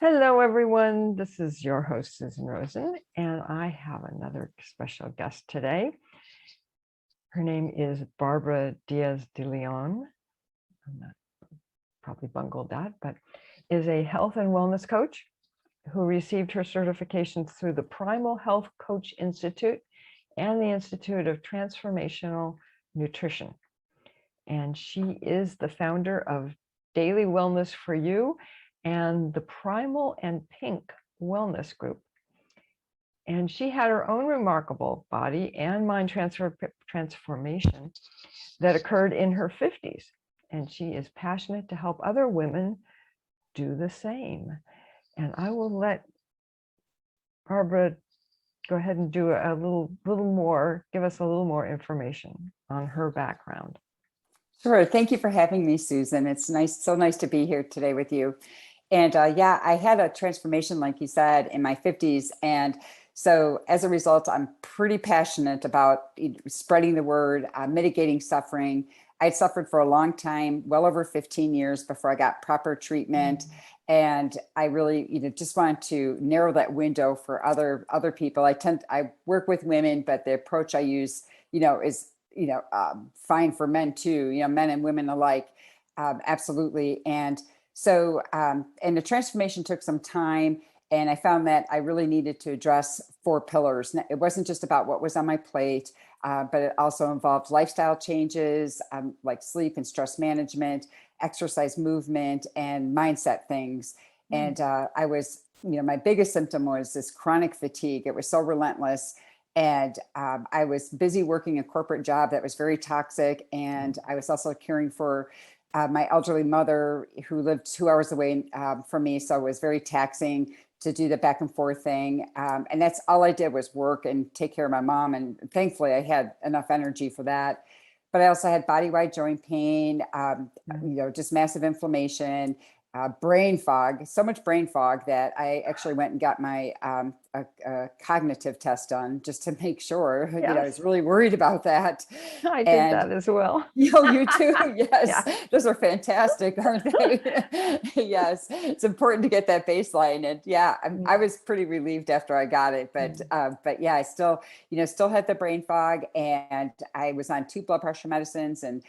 Hello, everyone. This is your host, Susan Rosen, and I have another special guest today. Her name is Barbara Diaz de Leon. Probably bungled that, but is a health and wellness coach who received her certifications through the Primal Health Coach Institute and the Institute of Transformational Nutrition. And she is the founder of Daily Wellness for You and the Primal and Pink Wellness Group. And she had her own remarkable body and mind transformation that occurred in her 50s. And she is passionate to help other women do the same. And I will let Barbara go ahead and do a little more, give us a little more information on her background. Sure. Thank you for having me, Susan. It's so nice to be here today with you. And yeah, I had a transformation, like you said, in my 50s. And so as a result, I'm pretty passionate about spreading the word, mitigating suffering. I'd suffered for a long time, well over 15 years before I got proper treatment. And I really, just want to narrow that window for other people. I work with women, but the approach I use, is fine for men too, men and women alike. Absolutely. And so, and the transformation took some time, and I found that I really needed to address 4 pillars. It wasn't just about what was on my plate, but it also involved lifestyle changes, like sleep and stress management, exercise, movement, and mindset things. And I was, my biggest symptom was this chronic fatigue. It was so relentless. And I was busy working a corporate job that was very toxic. And I was also caring for my elderly mother who lived 2 hours away from me. So it was very taxing to do the back and forth thing. And that's all I did was work and take care of my mom. And thankfully I had enough energy for that. But I also had body-wide joint pain, just massive inflammation, brain fog, so much brain fog that I actually went and got my a cognitive test done just to make sure. Yes. I was really worried about that. I did that as well. You too? Yes. Yeah. Those are fantastic, aren't they? Yes. It's important to get that baseline. And yeah, I was pretty relieved after I got it, but yeah, I still had the brain fog, and I was on 2 blood pressure medicines, and,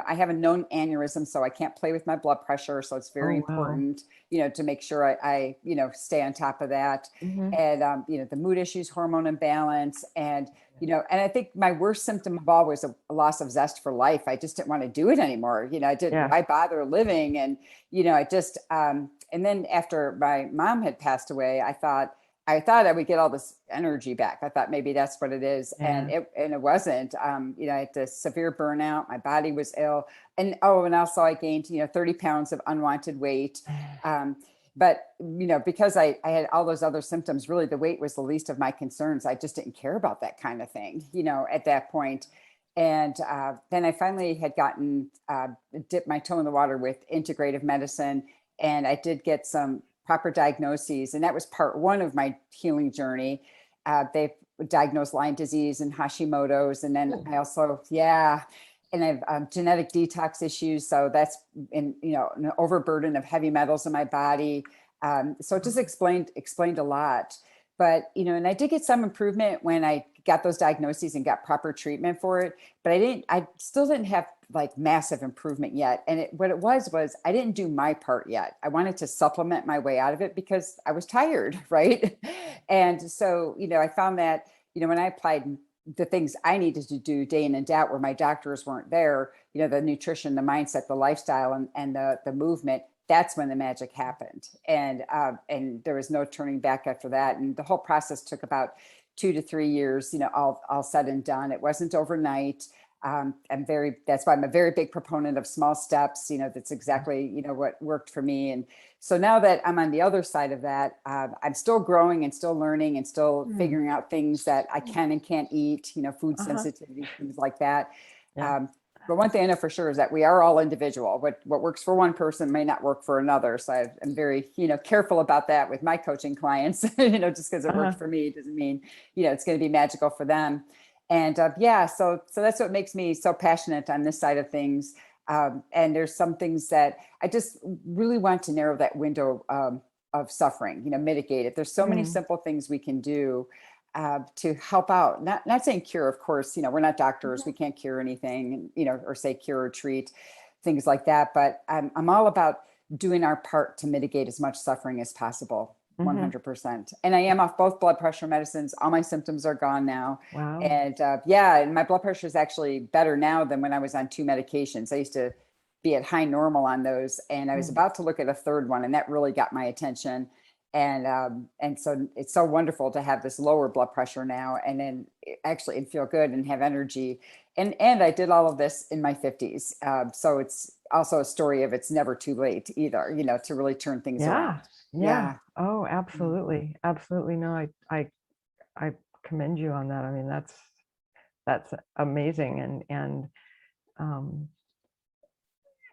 I have a known aneurysm, so I can't play with my blood pressure. So it's very important, to make sure I stay on top of that. And, the mood issues, hormone imbalance, and, and I think my worst symptom of all was a loss of zest for life. I just didn't want to do it anymore. Why bother living? And, I just, and then after my mom had passed away, I thought I would get all this energy back. I thought maybe that's what it is. And it wasn't. I had this severe burnout. My body was ill. And also I gained, 30 pounds of unwanted weight. But, because I had all those other symptoms, really the weight was the least of my concerns. I just didn't care about that kind of thing, at that point. And then I finally had dipped my toe in the water with integrative medicine. And I did get some proper diagnoses. And that was part 1 of my healing journey. They diagnosed Lyme disease and Hashimoto's. And then I also, and I have genetic detox issues. So that's an overburden of heavy metals in my body. So it just explained a lot. But, and I did get some improvement when I got those diagnoses and got proper treatment for it. But I still didn't have like massive improvement yet. And what it was I didn't do my part yet. I wanted to supplement my way out of it because I was tired, right? And so, I found that, when I applied the things I needed to do day in and day out where my doctors weren't there, the nutrition, the mindset, the lifestyle, and the movement, that's when the magic happened. And there was no turning back after that. And the whole process took about 2 to 3 years, all said and done. It wasn't overnight. That's why I'm a very big proponent of small steps. That's exactly, what worked for me. And so now that I'm on the other side of that, I'm still growing and still learning and still figuring out things that I can and can't eat, food sensitivity, things like that. But one thing I know for sure is that we are all individual. What works for one person may not work for another. So I'm very, careful about that with my coaching clients, just because it worked for me doesn't mean, it's going to be magical for them. And so that's what makes me so passionate on this side of things. And there's some things that I just really want to narrow that window of suffering, mitigate it. There's so many simple things we can do to help out. Not saying cure, of course, we're not doctors, we can't cure anything, or say cure or treat, things like that. But I'm all about doing our part to mitigate as much suffering as possible. 100%. And I am off both blood pressure medicines. All my symptoms are gone now. Wow. And and my blood pressure is actually better now than when I was on 2 medications. I used to be at high normal on those. And I was about to look at a third one, and that really got my attention. And so it's so wonderful to have this lower blood pressure now, and then actually feel good and have energy. And I did all of this in my 50s. So it's also a story of it's never too late either, to really turn things around. Yeah. Oh, absolutely. Absolutely. No, I commend you on that. I mean, that's amazing.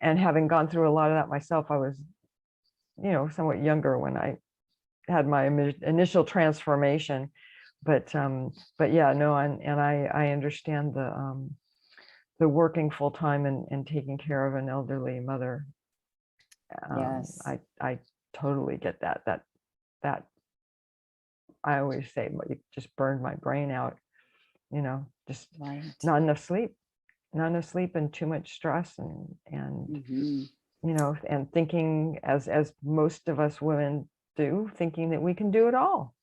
And having gone through a lot of that myself, I was, somewhat younger when I had my initial transformation, but yeah, no, and I understand the working full time and taking care of an elderly mother. Yes. I totally get that I always say, but it just burned my brain out, just Right. not enough sleep and too much stress and and thinking as most of us women do, thinking that we can do it all.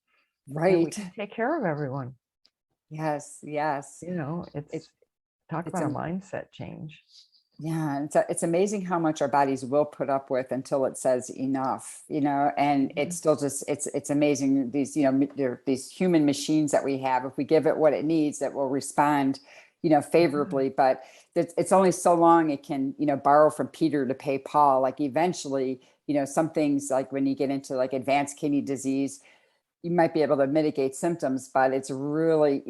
That we Right. can take care of everyone. Yes. Yes. It's talk It's about a mindset change. Yeah, it's amazing how much our bodies will put up with until it says enough, and it's still just, it's amazing. These, there are these human machines that we have. If we give it what it needs, that will respond, favorably, but it's only so long it can, borrow from Peter to pay Paul. Like eventually, some things, like when you get into like advanced kidney disease, you might be able to mitigate symptoms, but it's really,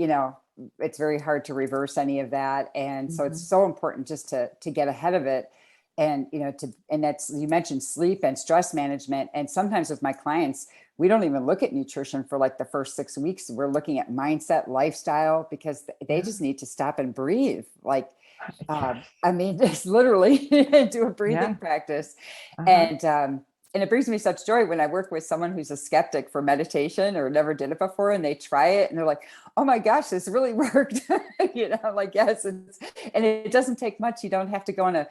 it's very hard to reverse any of that. And so it's so important just to get ahead of it. And, and that's, you mentioned sleep and stress management. And sometimes with my clients, we don't even look at nutrition for like the first 6 weeks. We're looking at mindset, lifestyle, because they just need to stop and breathe. Like, I mean, just literally do a breathing practice. And it brings me such joy when I work with someone who's a skeptic for meditation or never did it before, and they try it and they're like, oh my gosh, this really worked. Like, yes. And it doesn't take much. You don't have to go on a,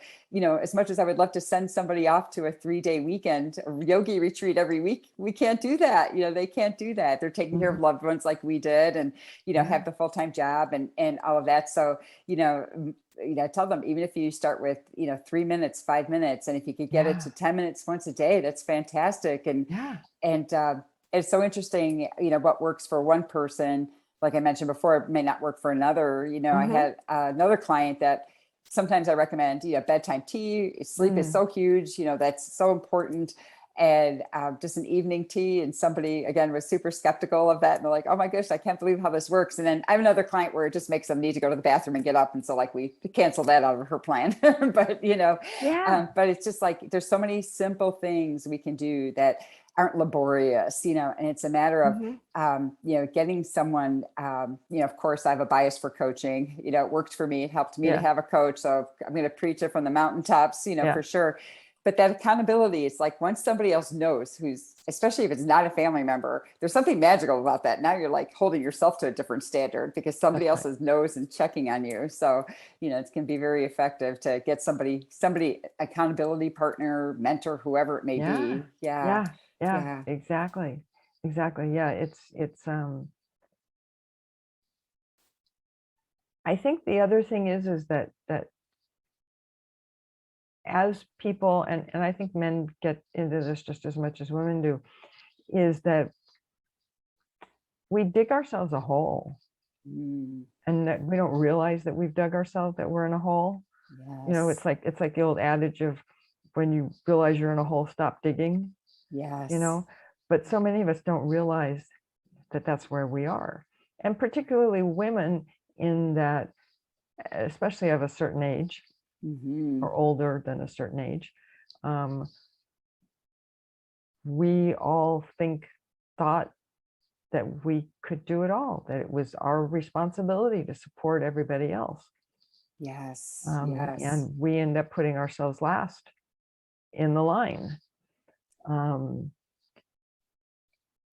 as much as I would love to send somebody off to a 3-day weekend, a yogi retreat every week, we can't do that. They can't do that. They're taking care of loved ones like we did, and, have the full-time job and all of that. So, I tell them, even if you start with, 3 minutes, 5 minutes, and if you could get it to 10 minutes once a day, that's fantastic. And it's so interesting, what works for one person, like I mentioned before, it may not work for another. I had another client that sometimes I recommend, bedtime tea. Sleep is so huge, that's so important. And just an evening tea. And somebody, again, was super skeptical of that. And they're like, oh my gosh, I can't believe how this works. And then I have another client where it just makes them need to go to the bathroom and get up. And so like we cancel that out of her plan. But, but it's just like, there's so many simple things we can do that aren't laborious, and it's a matter of, getting someone, of course I have a bias for coaching, it worked for me. It helped me to have a coach. So I'm going to preach it from the mountaintops, for sure. But that accountability, it's like once somebody else knows, who's, especially if it's not a family member, there's something magical about that. Now you're like holding yourself to a different standard because somebody else's knows and checking on you. So, it can be very effective to get somebody, accountability partner, mentor, whoever it may be. Yeah, exactly. Yeah. It's, I think the other thing is that as people, and I think men get into this just as much as women do, is that we dig ourselves a hole and that we don't realize that we've dug ourselves, that we're in a hole. It's like the old adage of when you realize you're in a hole, stop digging. But so many of us don't realize that that's where we are. And particularly women, in that, especially of a certain age, or older than a certain age, we all thought that we could do it all, that it was our responsibility to support everybody else. And we end up putting ourselves last in the line.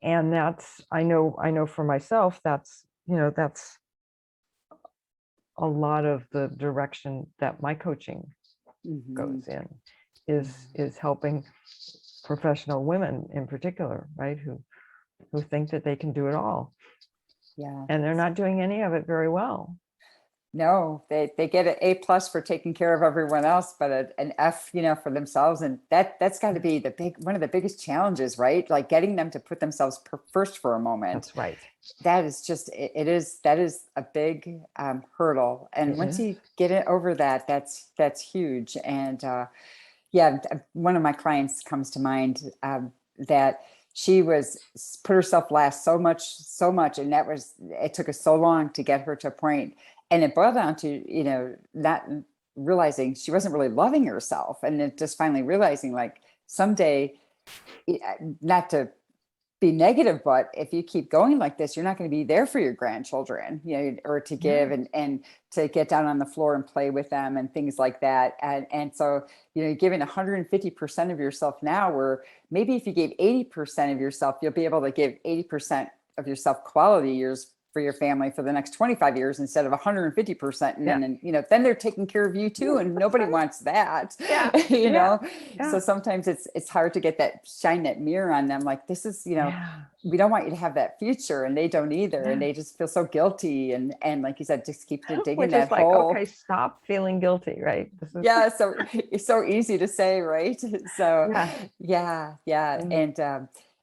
And that's, I know for myself, that's, that's a lot of the direction that my coaching Mhm. goes in, is helping professional women in particular, right? Who think that they can do it all, Yeah. and they're not doing any of it very well. No, they get an A+ for taking care of everyone else, but an F, for themselves. And that's got to be one of the biggest challenges, right? Like getting them to put themselves first for a moment. That's right. That is just, that is a big hurdle. And It once is. you get it over that, that's huge. And yeah, one of my clients comes to mind, that she put herself last so much. And it took us so long to get her to a point. And it boiled down to, not realizing she wasn't really loving herself. And then just finally realizing, like, someday, not to be negative, but if you keep going like this, you're not going to be there for your grandchildren, or to give, Yeah. and to get down on the floor and play with them and things like that. And so, you're giving 150% of yourself now, where maybe if you gave 80% of yourself, you'll be able to give 80% of yourself quality years for your family for the next 25 years instead of 150%. And Yeah. then they're taking care of you too. And That's nobody right. wants that, Yeah. you Yeah. know? So Yeah. sometimes it's hard to get shine that mirror on them. Like, this is, Yeah. we don't want you to have that future, and they don't either. And Yeah. they just feel so guilty. And like you said, just keep digging Which is that like, okay, hole. stop feeling guilty, right? This is Yeah. So it's so easy to say, right? So yeah. yeah. Yeah. Yeah.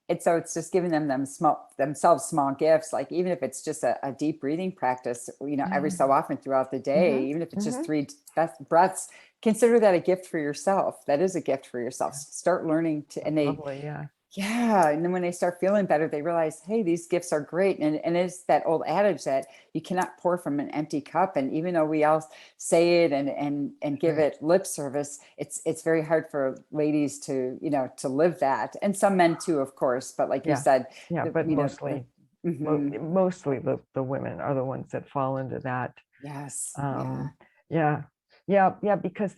And so it's just giving themselves small gifts, like even if it's just a deep breathing practice, every so often throughout the day, Mm-hmm. even if it's just Mm-hmm. 3 breaths, consider that a gift for yourself. That is a gift for yourself. Start learning to, and they, Lovely. Yeah. yeah. And then when they start feeling better, they realize, hey, these gifts are great. And it's that old adage that you cannot pour from an empty cup. And even though we all say it and give Right. it lip service, it's very hard for ladies to live that. And some men too, of course. But like you Yeah. said, Yeah. But mhm. mostly the women are the ones that fall into that. Yes. Yeah. Um, yeah. Yeah. Yeah. Because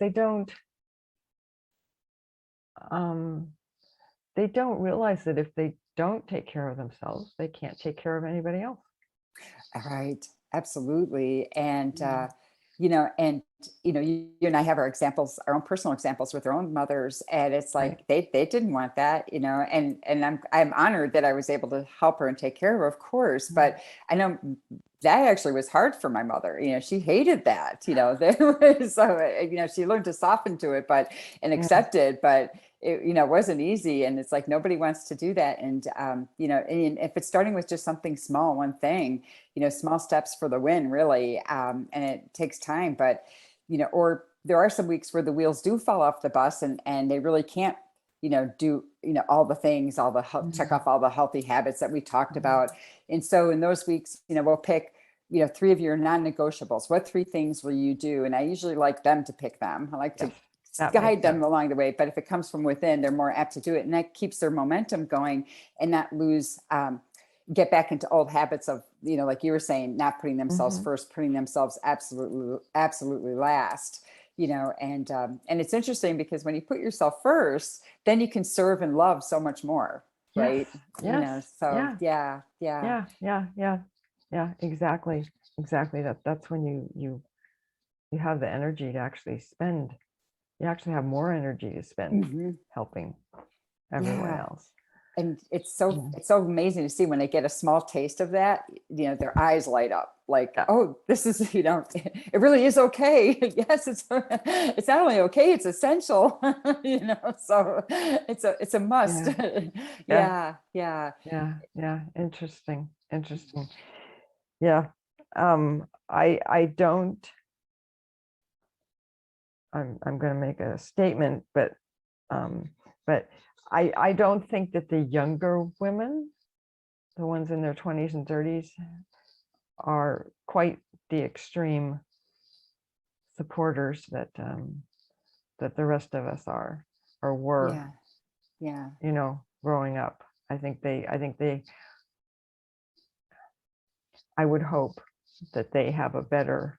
um, they don't realize that if they don't take care of themselves, they can't take care of anybody else. Right. Absolutely. And, Mm. you and I have our examples, our own personal examples with our own mothers. And it's Right. like, they didn't want that, and I'm honored that I was able to help her and take care of her, of course. Mm. But I know that actually was hard for my mother. She hated that, so, she learned to soften to it, and Yeah. accept it, but it, wasn't easy. And it's like, nobody wants to do that. And, and if it's starting with just something small, one thing, small steps for the win, really. And it takes time, but, or there are some weeks where the wheels do fall off the bus, and they really can't, do, all the things, check Mm. off all the healthy habits that we talked Mhm. about. And so in those weeks, we'll pick, 3 of your non-negotiables. What 3 things will you do? And I usually like them to pick them. I like to Yes, that makes guide them sense. along the way, but if it comes from within, they're more apt to do it. And that keeps their momentum going, and not get back into old habits of, like you were saying, not putting themselves Mhm. first, putting themselves absolutely last. And it's interesting, because when you put yourself first, then you can serve and love so much more, Yes. right? Yes. So Yeah. yeah. Yeah. Yeah. Yeah. Yeah. Yeah. Exactly. Exactly. That's when you have the energy to actually spend. You actually have more energy to spend Hmm. helping everyone Yeah. else. And Yeah. it's so amazing to see when they get a small taste of that, their eyes light up, like, Yeah. oh, this is, it really is okay. Yes, it's not only okay, it's essential. So it's a must. Yeah. Yeah. Yeah. Yeah. Yeah. Yeah. Interesting. Interesting. Yeah. I don't, I'm going to make a statement, um, but I don't think that the younger women, the ones in their 20s and 30s, are quite the extreme supporters that the rest of us are or were, Yeah. Yeah. growing up. I would hope that they have a better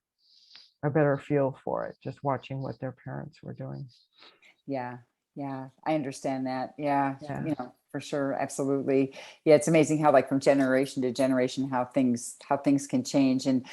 feel for it, just watching what their parents were doing. Yeah. Yeah, I understand that. Yeah, Yeah. for sure. Absolutely. Yeah, it's amazing how like from generation to generation how things can change. And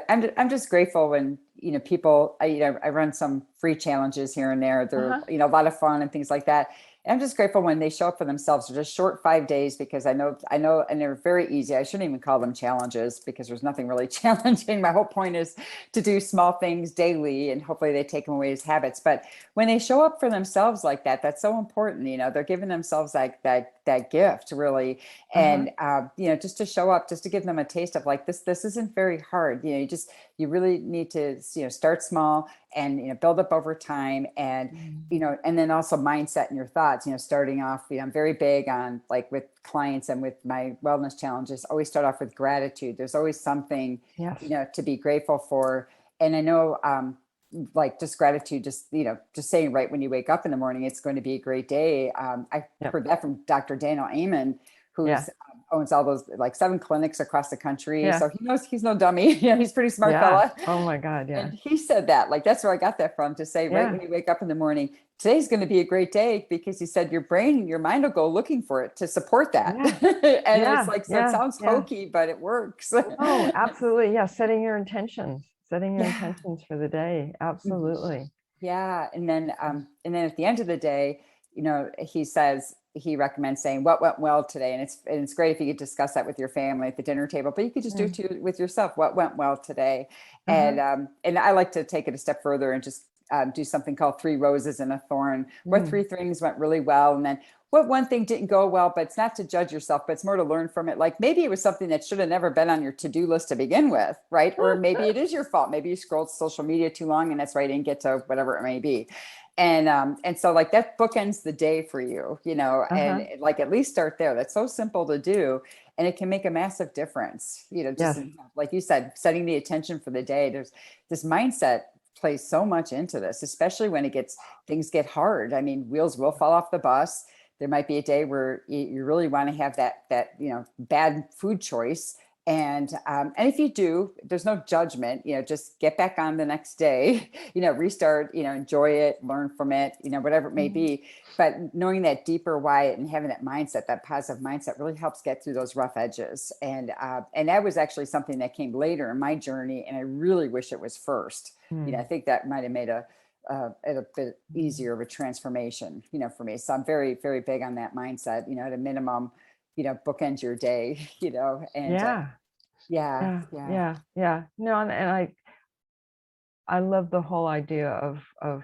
I'm just grateful when, people I run some free challenges here and there. They're, Uh-huh. a lot of fun and things like that. And I'm just grateful when they show up for themselves. They're just short 5 days because I know, and they're very easy. I shouldn't even call them challenges because there's nothing really challenging. My whole point is to do small things daily and hopefully they take them away as habits. But when they show up for themselves like that, that's so important. They're giving themselves like that gift really. Uh-huh. And just to show up, just to give them a taste of like this isn't very hard. You really need to, start small and, build up over time. And Mm. and then also mindset and your thoughts, starting off, I'm very big on like with clients and with my wellness challenges, always start off with gratitude. There's always something, Yes. to be grateful for. And I know, like just gratitude, just saying right when you wake up in the morning, it's going to be a great day. I Yep. heard that from Dr. Daniel Amen, Yeah. who's owns all those like 7 clinics across the country. Yeah. So he knows he's no dummy. He's a pretty smart Yeah. fella. Oh my God. Yeah. And he said that, like, that's where I got that from, to say right Yeah. when you wake up in the morning, today's going to be a great day, because he said your brain and your mind will go looking for it to support that. Yeah. And it's Yeah. like, so it Yeah. sounds Yeah. hokey, but it works. Oh, absolutely. Yeah. Setting your Yeah. intentions for the day. Absolutely. Yeah. And then at the end of the day, he says, he recommends saying what went well today. And it's great if you could discuss that with your family at the dinner table, but you could just do Yeah. it too with yourself. What went well today? Uh-huh. And I like to take it a step further and just do something called 3 roses and a thorn, where Mm. 3 things went really well. And then what one thing didn't go well, but it's not to judge yourself, but it's more to learn from it. Like maybe it was something that should have never been on your to-do list to begin with, right? Or maybe it is your fault. Maybe you scrolled social media too long and that's why you didn't get to whatever it may be. And so like that bookends the day for you, Uh-huh. and like at least start there. That's so simple to do, and it can make a massive difference. Just Yes. like you said, setting the attention for the day. There's this mindset plays so much into this, especially when things get hard. I mean, wheels will fall off the bus. There might be a day where you really want to have that bad food choice. And if you do, there's no judgment, just get back on the next day, restart, enjoy it, learn from it, whatever it may Mhm. be. But knowing that deeper why and having that mindset, that positive mindset, really helps get through those rough edges. And that was actually something that came later in my journey. And I really wish it was first. I Mm. think that might've made it a bit easier of a transformation, for me. So I'm very, very big on that mindset, at a minimum, bookend your day, and Yeah. yeah, Yeah. yeah. Yeah. Yeah. No, and I love the whole idea of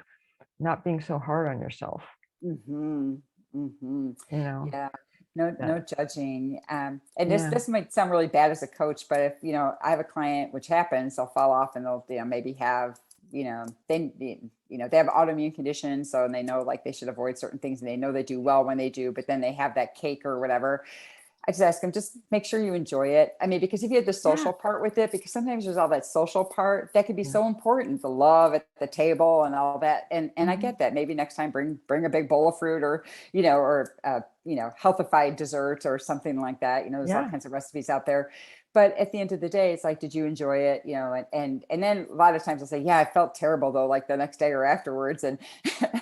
not being so hard on yourself, Mm-hmm. Mm-hmm. you know. Yeah. No, That no judging. And this yeah. this might sound really bad as a coach, but if I have a client, which happens, they'll fall off and they'll maybe have they have autoimmune conditions, so and they know like they should avoid certain things, and they know they do well when they do, but then they have that cake or whatever. I just ask them, just make sure you enjoy it. I mean, because if you have the Yeah. social part with it, because sometimes there's all that social part that could be Yeah. so important, the love at the table and all that. And I Mhm. get that. Maybe next time bring a big bowl of fruit, or healthified dessert or something like that. There's all Yeah. kinds of recipes out there. But at the end of the day, it's like, did you enjoy it? And then a lot of times I'll say, yeah, I felt terrible though, like the next day or afterwards. And,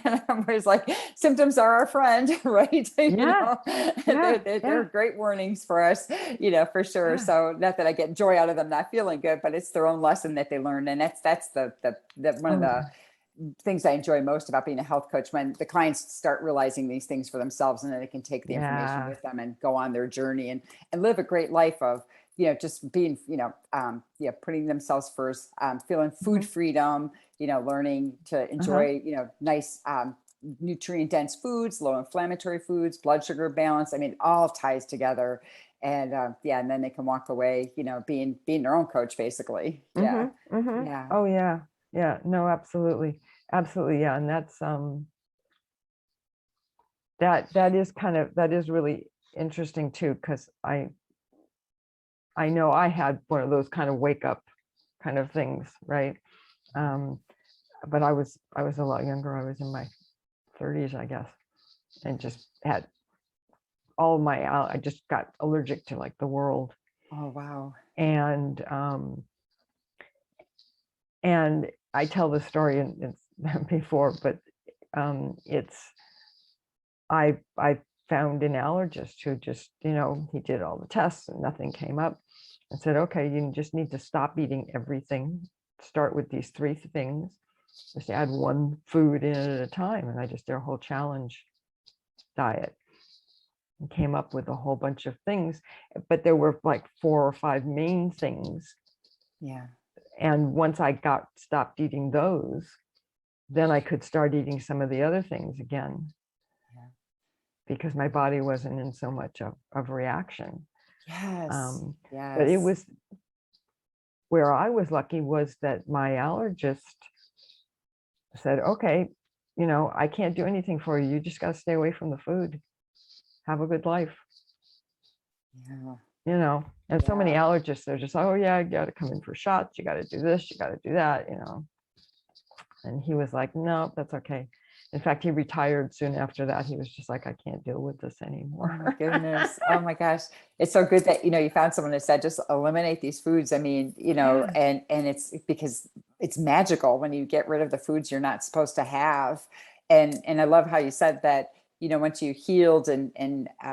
and I'm always like, symptoms are our friend, right? Yeah. Yeah. They're Yeah. great warnings for us, for sure. Yeah. So not that I get joy out of them not feeling good, but it's their own lesson that they learned. And that's the one of Oh, the things I enjoy most about being a health coach, when the clients start realizing these things for themselves, and then they can take the information yeah. with them and go on their journey and live a great life of, just being, putting themselves first, feeling food Mhm. freedom, learning to Uh-huh. enjoy, nice, nutrient dense foods, low inflammatory foods, blood sugar balance. I mean, it all ties together. And and then they can walk away, being their own coach, basically. Yeah. Mhm. Mhm. Yeah. Oh, yeah. Yeah. No, absolutely. Absolutely. Yeah. And that's that is really interesting too, because I know I had one of those kind of wake up kind of things, right? Um, but I was a lot younger. I was in my 30s, I guess, and just had I just got allergic to like the world. Oh, wow. And and I tell the story before, but it's I found an allergist who just, he did all the tests and nothing came up, and said, okay, you just need to stop eating everything. Start with these 3 things. Just add one food in at a time. And I just did a whole challenge diet and came up with a whole bunch of things, but there were like 4 or 5 main things. Yeah. And once I stopped eating those, then I could start eating some of the other things again, Yeah. because my body wasn't in so much of reaction. Yes. But it Yes. was where I was lucky was that my allergist said, okay, I can't do anything for you. You just got to stay away from the food. Have a good life. Yeah. And so many Yeah. allergists, they're just, oh yeah, you got to come in for shots. You got to do this, you got to do that, And he was like, no, that's okay. In fact, he retired soon after that. He was just like, I can't deal with this Oh my anymore. goodness. Oh my gosh. It's so good that, you found someone that said, just eliminate these foods. I mean, Yeah. and it's because it's magical when you get rid of the foods you're not supposed to have. And I love how you said that, once you healed and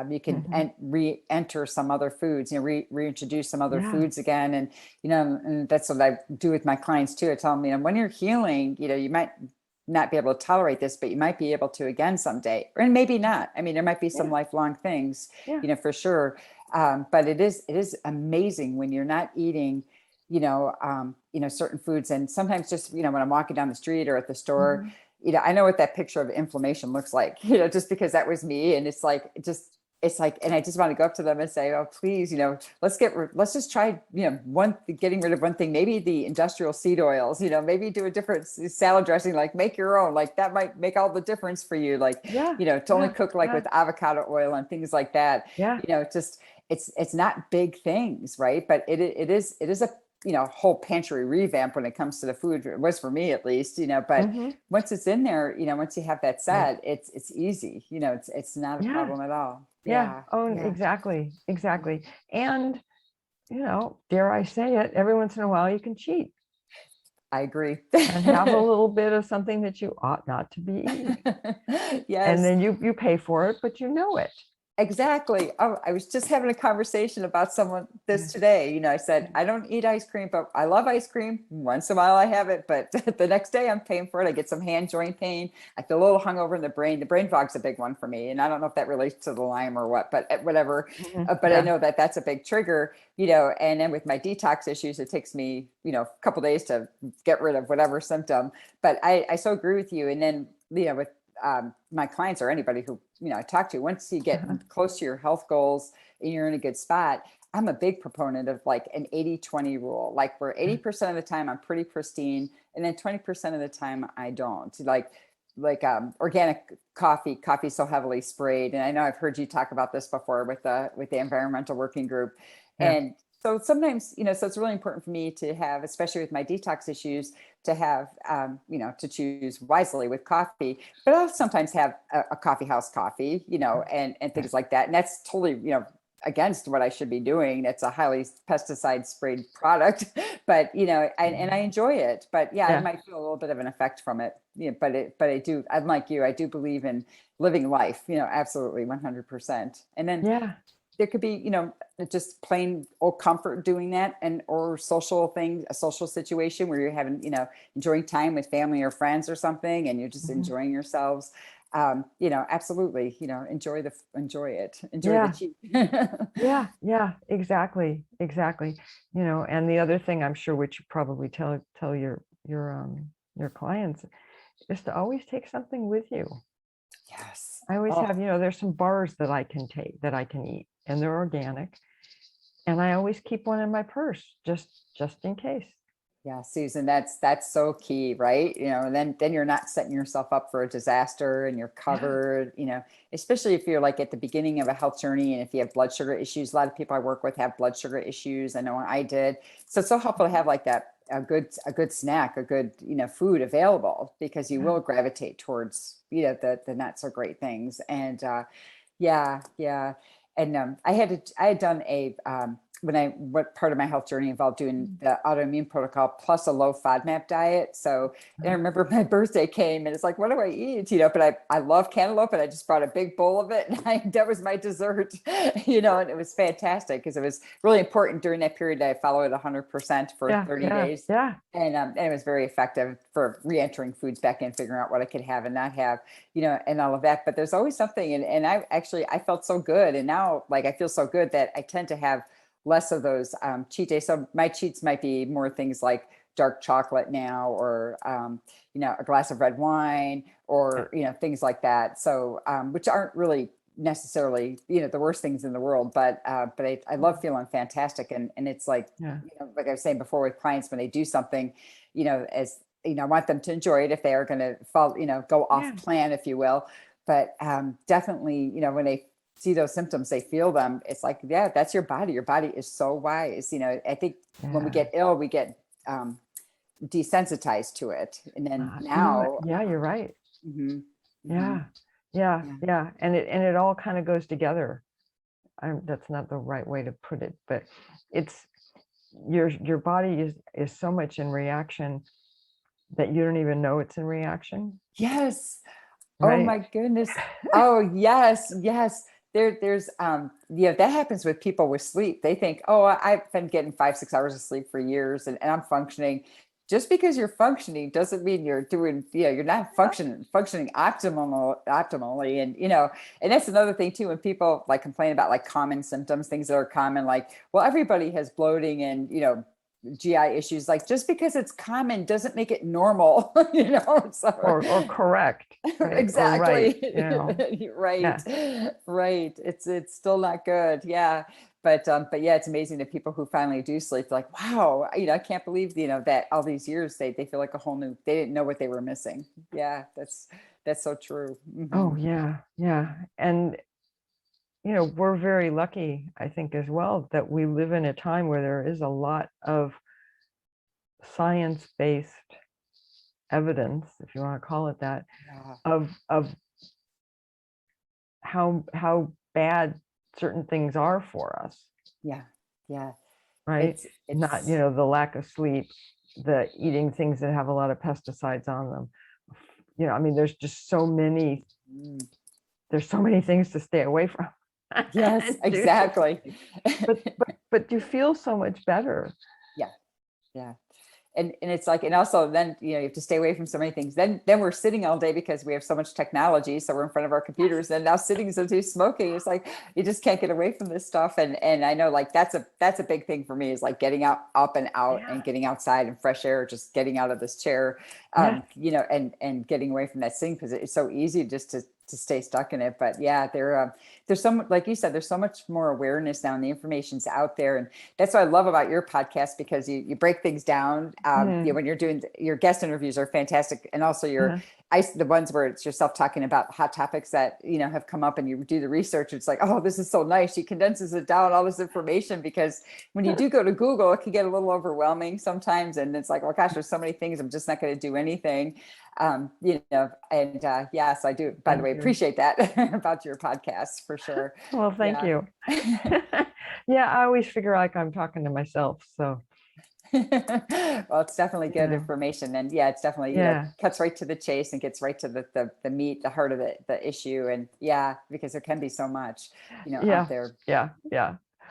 you can Mhm. re-enter some other foods, reintroduce some other Yeah. foods again. And that's what I do with my clients too. I tell them, when you're healing, you might not be able to tolerate this, but you might be able to again someday, and maybe not. I mean, there might be some Yeah. lifelong things, Yeah. for sure. But it is amazing when you're not eating, certain foods. And sometimes just, when I'm walking down the street or at the store, Mhm. I know what that picture of inflammation looks like, just because that was me. And it's like, and I just want to go up to them and say, oh, please, let's just try, getting rid of one thing, maybe the industrial seed oils, maybe do a different salad dressing, like make your own, like that might make all the difference for you. Like, Yeah. to only Yeah. cook like Yeah. with avocado oil and things like that, Yeah. just, it's not big things, right? But it is a, whole pantry revamp when it comes to the food. It was for me at least, but Mhm. once it's in there, once you have that Right. set, it's easy, it's not a Yeah. problem at all. Yeah. Yeah. Oh, Yeah. exactly. Yeah. Exactly. And, dare I say it, every once in a while you can cheat I agree. and have a little bit of something that you ought not to be eating. And Yes. then you pay for it, but you know it. Exactly. Oh, I was just having a conversation about someone Yeah. this today. I said, I don't eat ice cream, but I love ice cream. Once in a while I have it, but the next day I'm paying for it. I get some hand joint pain. I feel a little hungover in the brain. The brain fog's a big one for me. And I don't know if that relates to the Lyme or what, but whatever. Mhm. But I Yeah. know that that's a big trigger, and then with my detox issues, it takes me, a couple days to get rid of whatever symptom. But I so agree with you. And then, with my clients or anybody who I talk to, once you get Uh-huh. close to your health goals and you're in a good spot, I'm a big proponent of like an 80-20 rule, like where 80% of the time I'm pretty pristine, and then 20% of the time I don't. Organic coffee so heavily sprayed, and I know I've heard you talk about this before with the environmental working group. Yeah. And so sometimes, so it's really important for me to have, especially with my detox issues, to have, to choose wisely with coffee, but I'll sometimes have a coffee house coffee, and Yeah. things like that. And that's totally, against what I should be doing. It's a highly pesticide sprayed product, but, and I enjoy it, but yeah, I Yeah. might feel a little bit of an effect from it. But I do, I'm like you, I do believe in living life, absolutely 100%. And then Yeah. there could be, just plain old comfort doing that, and or social things, a social situation where you're having, enjoying time with family or friends or something, and you're just Mhm. enjoying yourselves. Absolutely, enjoy it, enjoy the Yeah. cheat. Yeah. Yeah. Exactly. Exactly. And the other thing I'm sure, which you probably tell your clients, is to always take something with you. Yes. I always Oh, have, there's some bars that I can eat, and they're organic. And I always keep one in my purse, just in case. yeah, Susan, that's so key, right? And then you're not setting yourself up for a disaster, and you're Yeah. covered, especially if you're like at the beginning of a health journey, and if you have blood sugar issues. A lot of people I work with have blood sugar issues. I know I did. So it's so helpful to have like that, a good snack, a good, food available, because you Yeah. will gravitate towards, the not so great things. And yeah, yeah. And I had done what part of my health journey involved doing the autoimmune protocol plus a low FODMAP diet. So, and I remember my birthday came and it's like, what do I eat? But I love cantaloupe and I just brought a big bowl of it. And that was my dessert, and it was fantastic because it was really important during that period. I followed 100% for 30 days. Yeah. And it was very effective for re-entering foods back in, figuring out what I could have and not have, and all of that. But there's always something. And I felt so good. And now I feel so good that I tend to have less of those cheat days. So my cheats might be more things like dark chocolate now, or, a glass of red wine, or, things like that. So, which aren't really necessarily, the worst things in the world, but I love feeling fantastic. And it's like, like I was saying before with clients, when they do something, as I want them to enjoy it if they are going to fall, go off plan, if you will. But definitely, when they see those symptoms, they feel them. It's like, that's your body. Your body is so wise. I think when we get ill, we get desensitized to it. And then now, you're right. Mm-hmm, Yeah. And it all kind of goes together. That's not the right way to put it, but it's your body is so much in reaction that you don't even know it's in reaction. Yes. Right? Oh my goodness. Oh yes. There's that happens with people with sleep. They think, oh, I've been getting 5-6 hours of sleep for years and I'm functioning. Just because you're functioning doesn't mean you're doing, you're not functioning optimally. And that's another thing too, when people complain about common symptoms, things that are common, well, everybody has bloating and, GI issues. Just because it's common doesn't make it normal, so, or correct. Right? Exactly. Right. Right. It's still not good. Yeah. But yeah, it's amazing that people who finally do sleep, like, wow, I can't believe, that all these years they feel like a whole new, they didn't know what they were missing. Yeah. That's so true. Mm-hmm. Oh yeah. And, we're very lucky, I think, as well, that we live in a time where there is a lot of science-based evidence, if you want to call it that, of how bad certain things are for us. Yeah. Right. It's not, the lack of sleep, the eating things that have a lot of pesticides on them. There's just so many, there's so many things to stay away from. Yes, exactly. but you feel so much better. Yeah. And it's and also then, you have to stay away from so many things. Then we're sitting all day because we have so much technology. So we're in front of our computers and now sitting, so too smoking. It's you just can't get away from this stuff. And I know that's a big thing for me, is getting up and out and getting outside and fresh air, just getting out of this chair, and getting away from that sitting position. It's so easy just to stay stuck in it. But there's so much, like you said, there's so much more awareness now and the information's out there. And that's what I love about your podcast, because you break things down. When you're doing your guest interviews are fantastic. And also the ones where it's yourself talking about hot topics that, have come up, and you do the research. It's like, oh, this is so nice. She condenses it down, all this information, because when you do go to Google, it can get a little overwhelming sometimes. And it's like, oh gosh, there's so many things. I'm just not going to do anything. Yes, I do, by the way, appreciate that about your podcast, for sure. Well, thank you. Yeah, I always figure I'm talking to myself. So well, it's definitely good information, and it's definitely cuts right to the chase and gets right to the meat, the heart of the issue. And because there can be so much out there.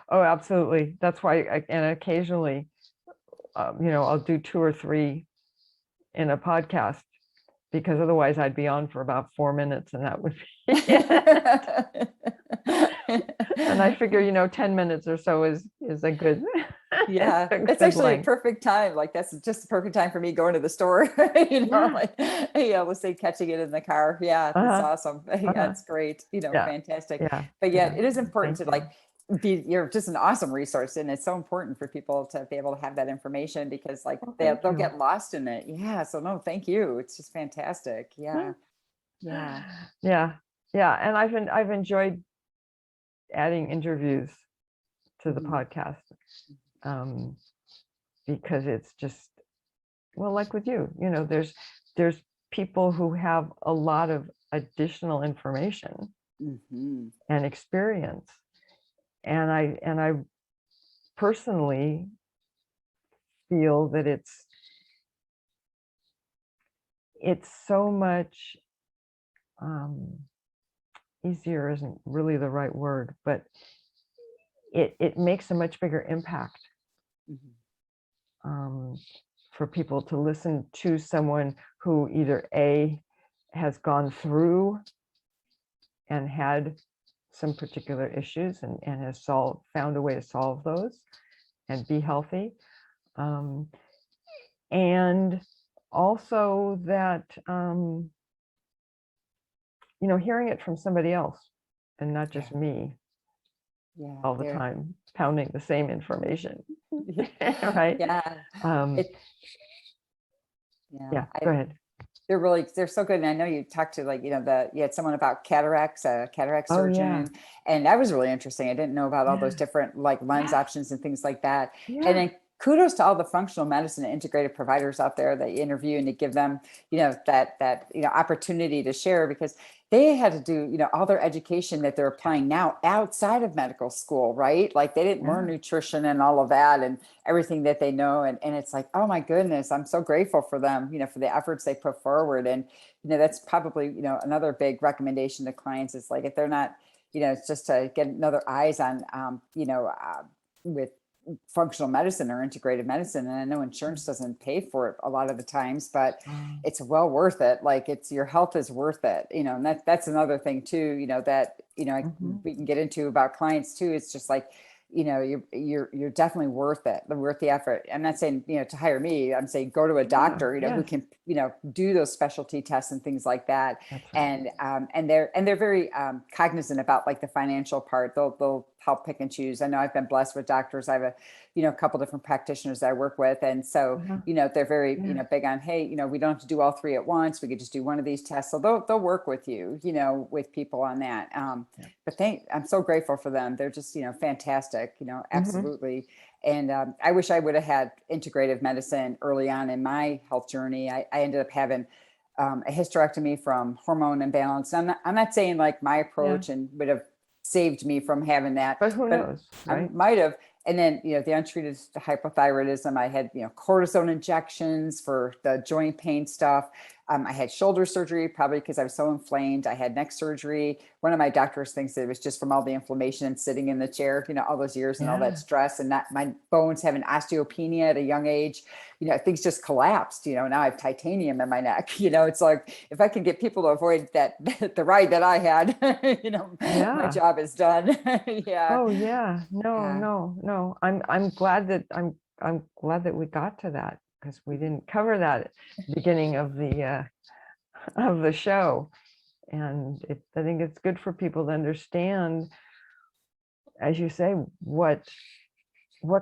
Oh, absolutely. That's why and occasionally I'll do 2 or 3 in a podcast, because otherwise I'd be on for about 4 minutes, and that would be it. And I figure 10 minutes or so is a good it's actually a perfect time. That's just the perfect time for me going to the store. Let's say catching it in the car. That's awesome. It's great. Fantastic. But it is important to you're just an awesome resource, and it's so important for people to be able to have that information, because they'll get lost in it. So no, thank you. It's just fantastic. And I've enjoyed adding interviews to the podcast, because it's just, well, like with you, there's people who have a lot of additional information and experience. And I personally feel that it's so much easier isn't really the right word, but it makes a much bigger impact for people to listen to someone who either A, has gone through and had some particular issues and has found a way to solve those and be healthy. And also that, hearing it from somebody else and not just me all the time, pounding the same information. Right? Yeah. Go ahead. They're so good. And I know you talked to you had someone about cataracts, a cataract surgeon, and that was really interesting. I didn't know about all those different lens options and things like that. And then kudos to all the functional medicine and integrated providers out there that you interview and to give them, that opportunity to share, because they had to do, all their education that they're applying now outside of medical school, right? Like they didn't learn nutrition and all of that and everything that they know. And it's like, oh my goodness, I'm so grateful for them, for the efforts they put forward. And, that's probably, another big recommendation to clients is like, if they're not, it's just to get another eyes on, with functional medicine or integrated medicine. And I know insurance doesn't pay for it a lot of the times, but it's well worth it. Like your health is worth it, and that's another thing too, that, we can get into about clients too. It's just like, you're definitely worth the effort. I'm not saying, to hire me, I'm saying go to a doctor, who can, do those specialty tests and things like that. And they're very cognizant about like the financial part. They'll help pick and choose. I know I've been blessed with doctors. I have a couple different practitioners that I work with. And so, they're very, big on, hey, we don't have to do all three at once. We could just do one of these tests. So they'll work with you, with people on that. But I'm so grateful for them. They're just, fantastic, absolutely. And I wish I would have had integrative medicine early on in my health journey. I ended up having a hysterectomy from hormone imbalance. I'm not saying like my approach and would have saved me from having that, but who knows, right? I might have. And then, the untreated hypothyroidism, I had, cortisone injections for the joint pain stuff. I had shoulder surgery, probably because I was so inflamed. I had neck surgery. One of my doctors thinks that it was just from all the inflammation and sitting in the chair, all those years and all that stress, and not my bones having osteopenia at a young age. Things just collapsed. Now I have titanium in my neck. It's like, if I can get people to avoid the ride that I had, my job is done. Oh yeah. No. I'm glad that we got to that, because we didn't cover that at the beginning of the show. And I think it's good for people to understand, as you say, what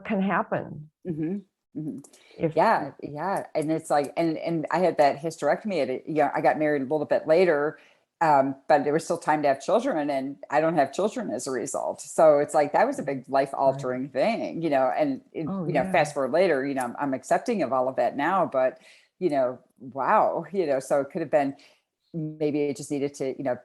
can happen. And it's like, and I had that hysterectomy I got married a little bit later, but there was still time to have children, and I don't have children as a result. So it's like, that was a big life altering thing, and fast forward later, I'm accepting of all of that now, but, wow, so it could have been, maybe it just needed to,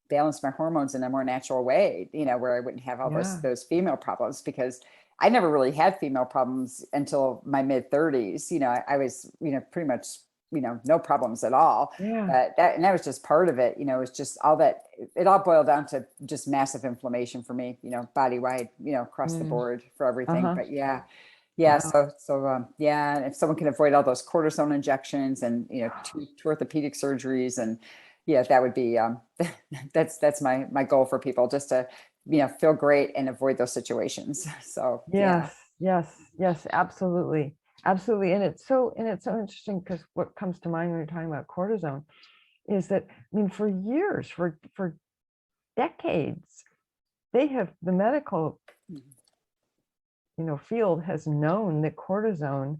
balance my hormones in a more natural way, where I wouldn't have all those female problems, because I never really had female problems until my mid 30s. I was, pretty much, no problems at all. But that was just part of it. It was just all that, it all boiled down to just massive inflammation for me, body wide, across the board for everything. But So and if someone can avoid all those cortisone injections and, two orthopedic surgeries, and that would be, that's my goal for people, just to, feel great and avoid those situations. So, yes, absolutely. Absolutely. And it's so interesting, because what comes to mind when you're talking about cortisone is that, for years, for decades, the medical, field has known that cortisone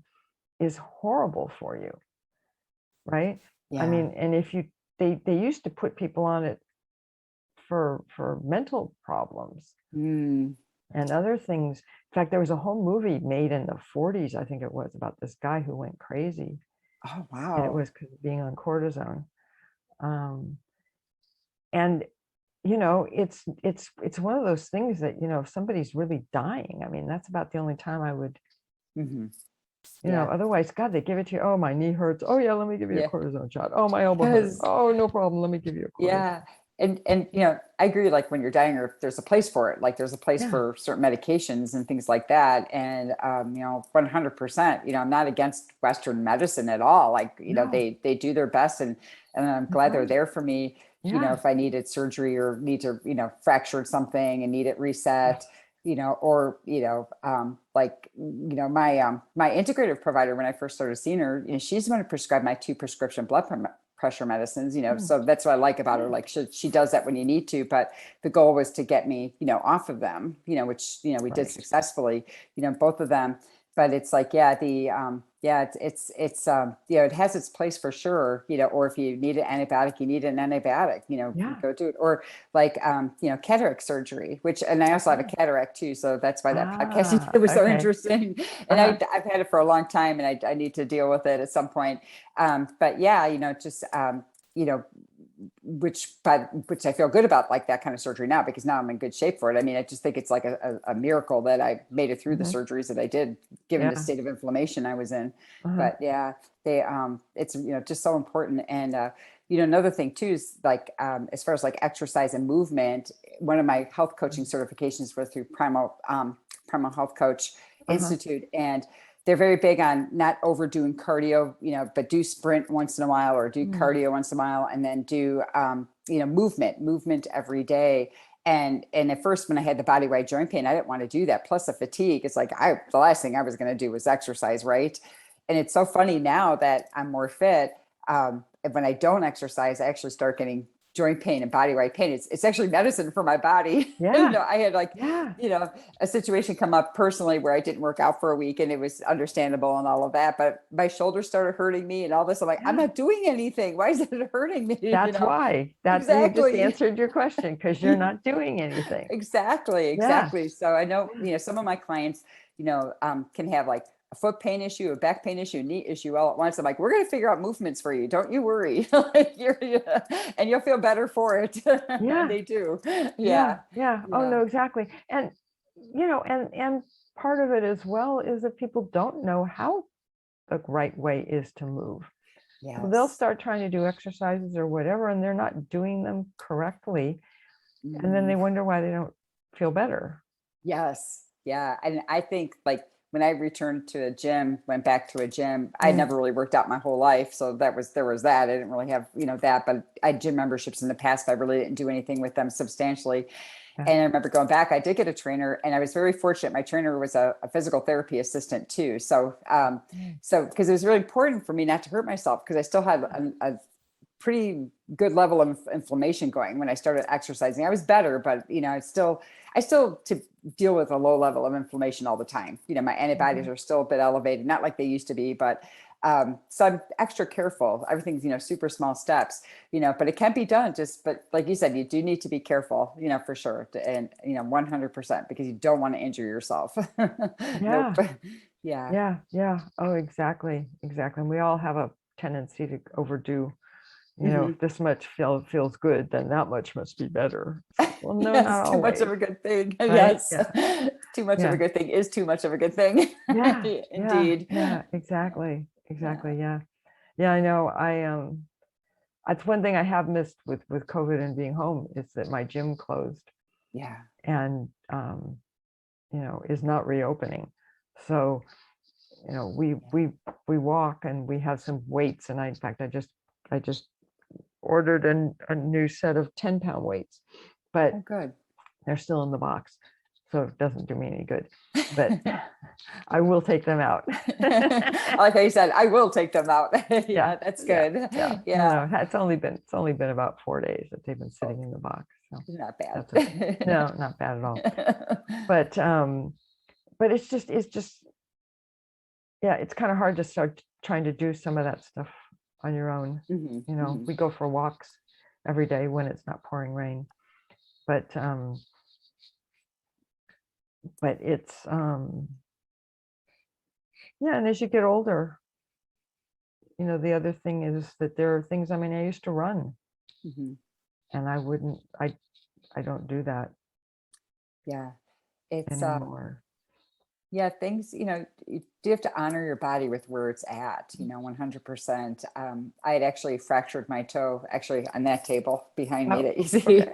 is horrible for you. Right. And if they used to put people on it for mental problems and other things. In fact, there was a whole movie made in the 40s, I think it was, about this guy who went crazy. Oh, wow. And it was because of being on cortisone. And you know, it's one of those things that, you know, if somebody's really dying, I mean, that's about the only time I would, Mhm. you know, Yeah. otherwise, God, they give it to you. Oh, my knee hurts. Oh yeah, let me give you a Yeah. cortisone shot. Oh, my elbow hurts. Because Oh, no problem. Let me give you a cortisone. yeah. And I agree, like when you're dying, or if there's a place for it, like there's a place Yeah. for certain medications and things like that. And 100%, I'm not against Western medicine at all. Like, No, they do their best, and I'm that's glad they're right. there for me, Yeah. if I needed surgery or need to, fractured something and need it reset, or, like, my integrative provider, when I first started seeing her, she's the one who prescribed my 2 prescription blood pressure medicines, Mm, so that's what I like about her. yeah. Like she does that when you need to, but the goal was to get me, off of them, which, we did Right. successfully, both of them. But it's like, yeah, it has its place for sure, or if you need an antibiotic, you need an antibiotic, Yeah. go do it. Or like, cataract surgery, and I also have a Okay. cataract too. So that's why that podcast you Ah, did was so okay. interesting. And Uh-huh. I've had it for a long time, and I need to deal with it at some point. But yeah, just, you know, which I feel good about, like that kind of surgery now, because now I'm in good shape for it. I mean, I just think it's like a miracle that I made it through the Hmm. surgeries that I did, given the Yeah. state of inflammation I was in. Uh-huh. But yeah, it's, just so important. And, another thing too is like, as far as like exercise and movement, one of my health coaching certifications were through Primal Health Coach Uh-huh. Institute. And they're very big on not overdoing cardio, but do sprint once in a while, or do Mm. cardio once in a while, and then do, movement every day. And at first, when I had the body wide joint pain, I didn't want to do that. Plus the fatigue. It's like, the last thing I was going to do was exercise, right? And it's so funny now that I'm more fit. When I don't exercise, I actually start getting joint pain and body wide pain. It's actually medicine for my body. Yeah. I had like, Yeah. a situation come up personally where I didn't work out for a week, and it was understandable and all of that, but my shoulders started hurting me and all this. I'm like, I'm Yeah. not doing anything. Why is it hurting me? That's why. That's you just Exactly. answered your question because you're not doing anything. Exactly. Yeah. Exactly. So I know, some of my clients, can have like a foot pain issue, a back pain issue, a knee issue all at once. I'm like, we're going to figure out movements for you. Don't you worry. And you'll feel better for it. And Yeah. they do. Yeah. Yeah. Yeah. Oh Yeah. no, exactly. And and part of it as well is that people don't know how the right way is to move. So they'll Yes. start trying to do exercises or whatever, and they're not doing them correctly. And then they Mhm. wonder why they don't feel better. Yes. Yeah. And I think like when I returned to a gym, went back to a gym, I Mm, never really worked out my whole life. So there was that. I didn't really have, that, but I had gym memberships in the past, but I really didn't do anything with them substantially. yeah. And I remember going back, I did get a trainer, and I was very fortunate. My trainer was a physical therapy assistant too. Mm, Because it was really important for me not to hurt myself, because I still had a pretty good level of inflammation going when I started exercising. I was better, but I still to deal with a low level of inflammation all the time. My antibodies mhm. are still a bit elevated, not like they used to be, but so I'm extra careful. Everything's, super small steps, but it can be done. But like you said, you do need to be careful, for sure. And, 100%, because you don't want to injure yourself. Yeah. Nope. Yeah. Yeah. Yeah. Oh, exactly. Exactly. And we all have a tendency to overdo. Hmm. If this much feels good, then that much must be better. It's like, well, no, Yes, not too much of always, a good thing. right? Yes. Yeah. Too much of a Yeah. good thing is too much of a good thing. Yeah. Yeah. Indeed. Yeah. Exactly. Yeah. Exactly. Yeah. Yeah. I know. That's one thing I have missed with COVID and being home is that my gym closed Yeah. and is not reopening. So, we Yeah. we we walk and we have some weights, and in fact I just ordered a new set of 10-pound weights, but Oh, good. they're still in the box, so it doesn't do me any good. But I will take them out. Like I said, I will take them out. Yeah, Yeah, that's yeah, good. yeah. Yeah. No, it's only been about 4 days that they've been Oh, sitting in the box, so not bad. that's okay. No, not bad at all. But it's just yeah, it's kind of hard to start trying to do some of that stuff on your own. Hmm. Hmm. We go for walks every day when it's not pouring rain, but it's yeah, and as you get older, the other thing is that there are things, I mean, I used to run Hmm. and I wouldn't, I I don't do that Yeah. It's, anymore. yeah, things, you do have to honor your body with where it's at, 100%. I had actually fractured my toe actually on that table behind me Oh, that you see. okay.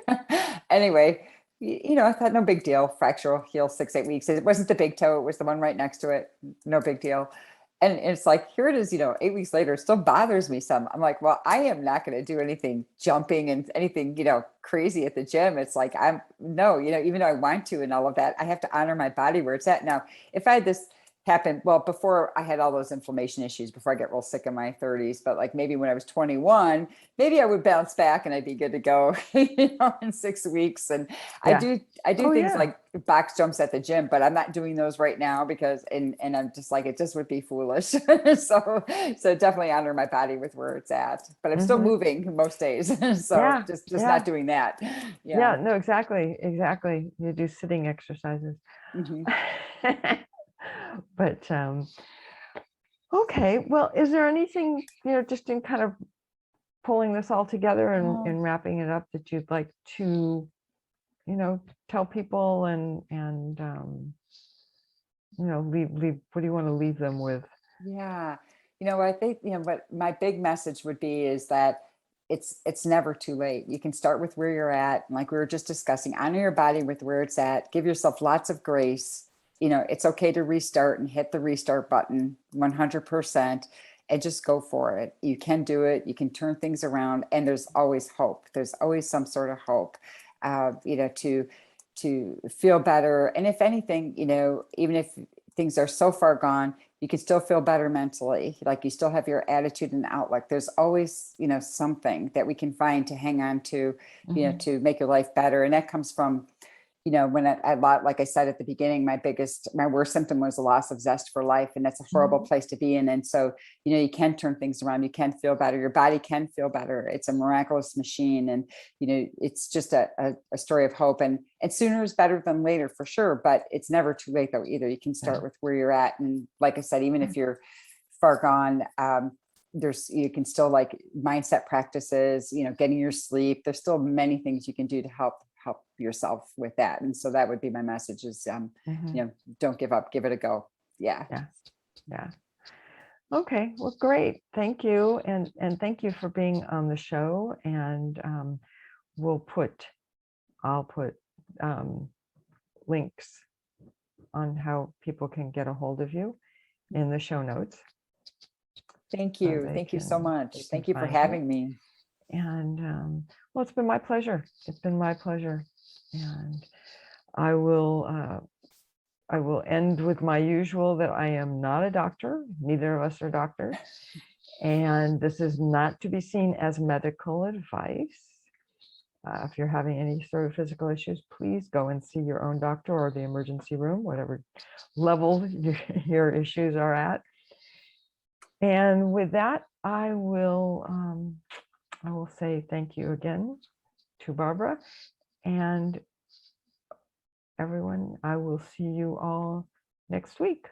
Anyway, I thought no big deal. Fracture will heal 6, 8 weeks. It wasn't the big toe, it was the one right next to it. No big deal. And it's like, here it is, 8 weeks later, it still bothers me some. I'm like, well, I am not going to do anything jumping and anything, crazy at the gym. It's like, no, even though I want to and all of that, I have to honor my body where it's at. Now, if I had this happen, well, before I had all those inflammation issues, before I get real sick in my 30s, but like maybe when I was 21, maybe I would bounce back and I'd be good to go, in 6 weeks. And I Yeah. do Oh, things yeah. like box jumps at the gym, but I'm not doing those right now because, and I'm just like, it just would be foolish. So definitely honor my body with where it's at, but I'm still Hmm. moving most days. So Yeah. just Yeah. not doing that. Yeah. Yeah. No, exactly. Exactly. You do sitting exercises. Hmm. But okay. Well, is there anything, just in kind of pulling this all together and wrapping it up that you'd like to, tell people and leave, what do you want to leave them with? Yeah. I think, what my big message would be is that it's never too late. You can start with where you're at. And like we were just discussing, honor your body with where it's at. Give yourself lots of grace. It's okay to restart and hit the restart button 100% and just go for it. You can do it. You can turn things around, and there's always hope. There's always some sort of hope, to feel better. And if anything, even if things are so far gone, you can still feel better mentally. Like you still have your attitude and outlook. There's always, something that we can find to hang on to, Mhm. to make your life better. And that comes from, when like I said at the beginning, my worst symptom was a loss of zest for life. And that's a horrible Mhm. place to be in. And so, you can turn things around. You can feel better. Your body can feel better. It's a miraculous machine. And, it's just a story of hope, and sooner is better than later for sure. But it's never too late though, either. You can Yeah. start with where you're at. And like I said, even if you're far gone, you can still, like, mindset practices, getting your sleep. There's still many things you can do to help yourself with that. And so that would be my message is, Mhm. don't give up, give it a go. Yeah. Yeah. Yeah. Okay. Well, great. Thank you. And thank you for being on the show. And we'll I'll put um, links on how people can get a hold of you in the show notes Thank so you. Thank you so they much. can Thank you for find you. having me. And well, it's been my pleasure. It's been my pleasure. And I will end with my usual that I am not a doctor. Neither of us are doctors. And this is not to be seen as medical advice. If you're having any sort of physical issues, please go and see your own doctor or the emergency room, whatever level your issues are at. And with that, I will say thank you again to Barbara, and everyone. I will see you all next week.